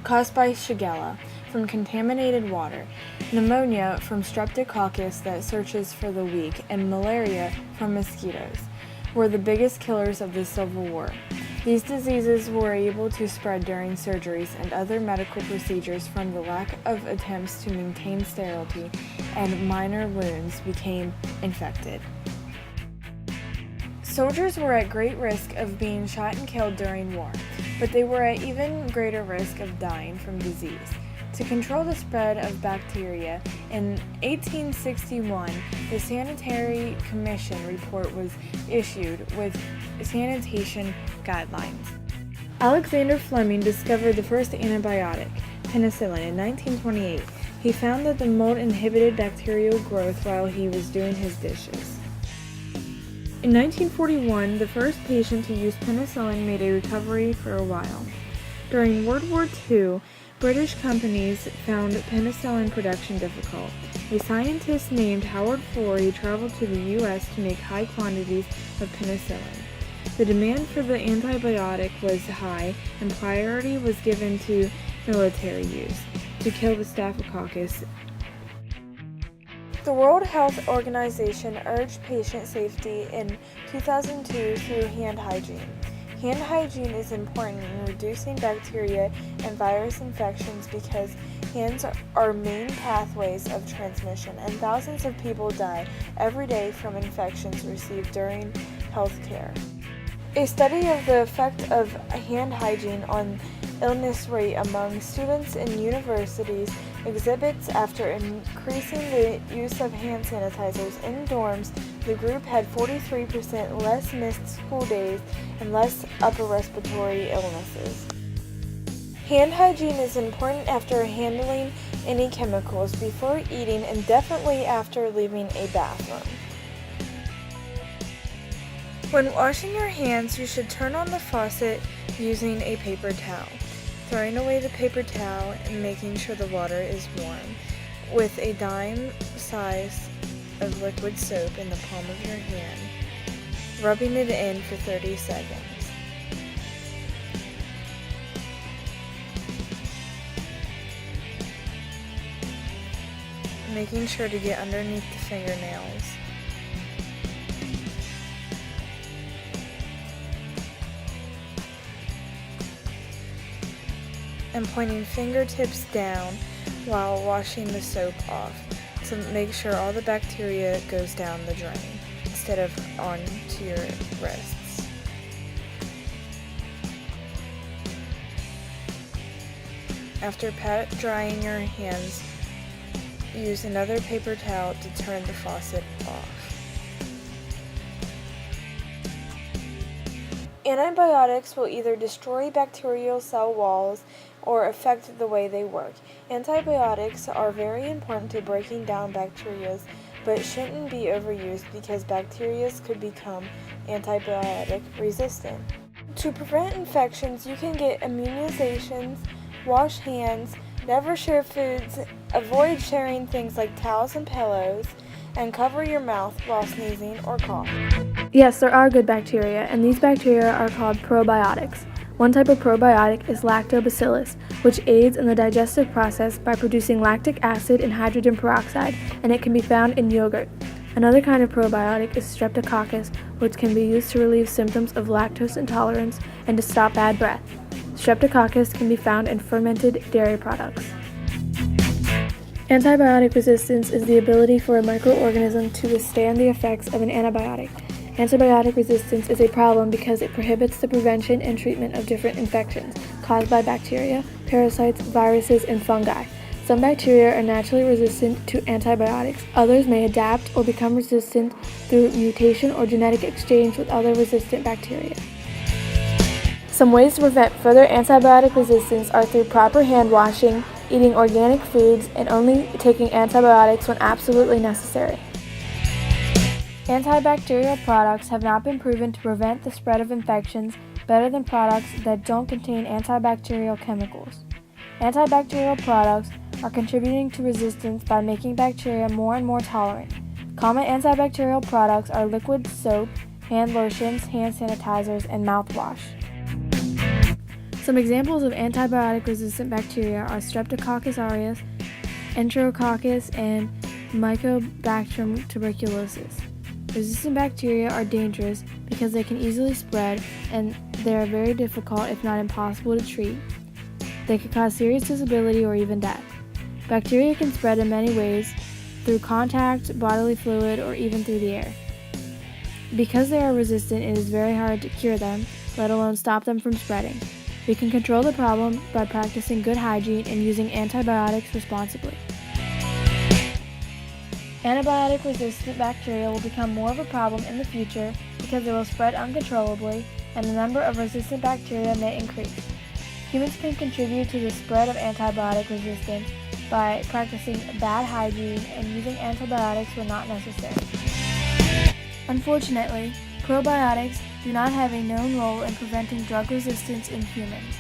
caused by Shigella from contaminated water, pneumonia from streptococcus that searches for the weak, and malaria from mosquitoes were the biggest killers of the Civil War. These diseases were able to spread during surgeries and other medical procedures from the lack of attempts to maintain sterility, and minor wounds became infected. Soldiers were at great risk of being shot and killed during war, but they were at even greater risk of dying from disease. To control the spread of bacteria, in 1861, the Sanitary Commission report was issued with sanitation guidelines. Alexander Fleming discovered the first antibiotic, penicillin, in 1928. He found that the mold inhibited bacterial growth while he was doing his dishes. In 1941, the first patient to use penicillin made a recovery for a while. During World War II, British companies found penicillin production difficult. A scientist named Howard Florey traveled to the U.S. to make high quantities of penicillin. The demand for the antibiotic was high, and priority was given to military use to kill the staphylococcus. The World Health Organization urged patient safety in 2002 through hand hygiene. Hand hygiene is important in reducing bacteria and virus infections because hands are main pathways of transmission, and thousands of people die every day from infections received during health care. A study of the effect of hand hygiene on illness rate among students in universities exhibits after increasing the use of hand sanitizers in dorms, the group had 43% less missed school days and less upper respiratory illnesses. Hand hygiene is important after handling any chemicals, before eating, and definitely after leaving a bathroom. When washing your hands, you should turn on the faucet using a paper towel, throwing away the paper towel and making sure the water is warm, with a dime size of liquid soap in the palm of your hand, rubbing it in for 30 seconds. Making sure to get underneath the fingernails. And pointing fingertips down while washing the soap off to make sure all the bacteria goes down the drain instead of onto your wrists. After pat drying your hands, use another paper towel to turn the faucet off. Antibiotics will either destroy bacterial cell walls or affect the way they work. Antibiotics are very important to breaking down bacteria, but shouldn't be overused because bacteria could become antibiotic resistant. To prevent infections, you can get immunizations, wash hands, never share foods, avoid sharing things like towels and pillows, and cover your mouth while sneezing or coughing. Yes, there are good bacteria, and these bacteria are called probiotics. One type of probiotic is lactobacillus, which aids in the digestive process by producing lactic acid and hydrogen peroxide, and it can be found in yogurt. Another kind of probiotic is streptococcus, which can be used to relieve symptoms of lactose intolerance and to stop bad breath. Streptococcus can be found in fermented dairy products. Antibiotic resistance is the ability for a microorganism to withstand the effects of an antibiotic. Antibiotic resistance is a problem because it prohibits the prevention and treatment of different infections caused by bacteria, parasites, viruses, and fungi. Some bacteria are naturally resistant to antibiotics. Others may adapt or become resistant through mutation or genetic exchange with other resistant bacteria. Some ways to prevent further antibiotic resistance are through proper hand washing, eating organic foods, and only taking antibiotics when absolutely necessary. Antibacterial products have not been proven to prevent the spread of infections better than products that don't contain antibacterial chemicals. Antibacterial products are contributing to resistance by making bacteria more and more tolerant. Common antibacterial products are liquid soap, hand lotions, hand sanitizers, and mouthwash. Some examples of antibiotic-resistant bacteria are Streptococcus aureus, Enterococcus, and Mycobacterium tuberculosis. Resistant bacteria are dangerous because they can easily spread and they are very difficult, if not impossible, to treat. They can cause serious disability or even death. Bacteria can spread in many ways, through contact, bodily fluid, or even through the air. Because they are resistant, it is very hard to cure them, let alone stop them from spreading. We can control the problem by practicing good hygiene and using antibiotics responsibly. Antibiotic-resistant bacteria will become more of a problem in the future because they will spread uncontrollably and the number of resistant bacteria may increase. Humans can contribute to the spread of antibiotic resistance by practicing bad hygiene and using antibiotics when not necessary. Unfortunately, probiotics do not have a known role in preventing drug resistance in humans.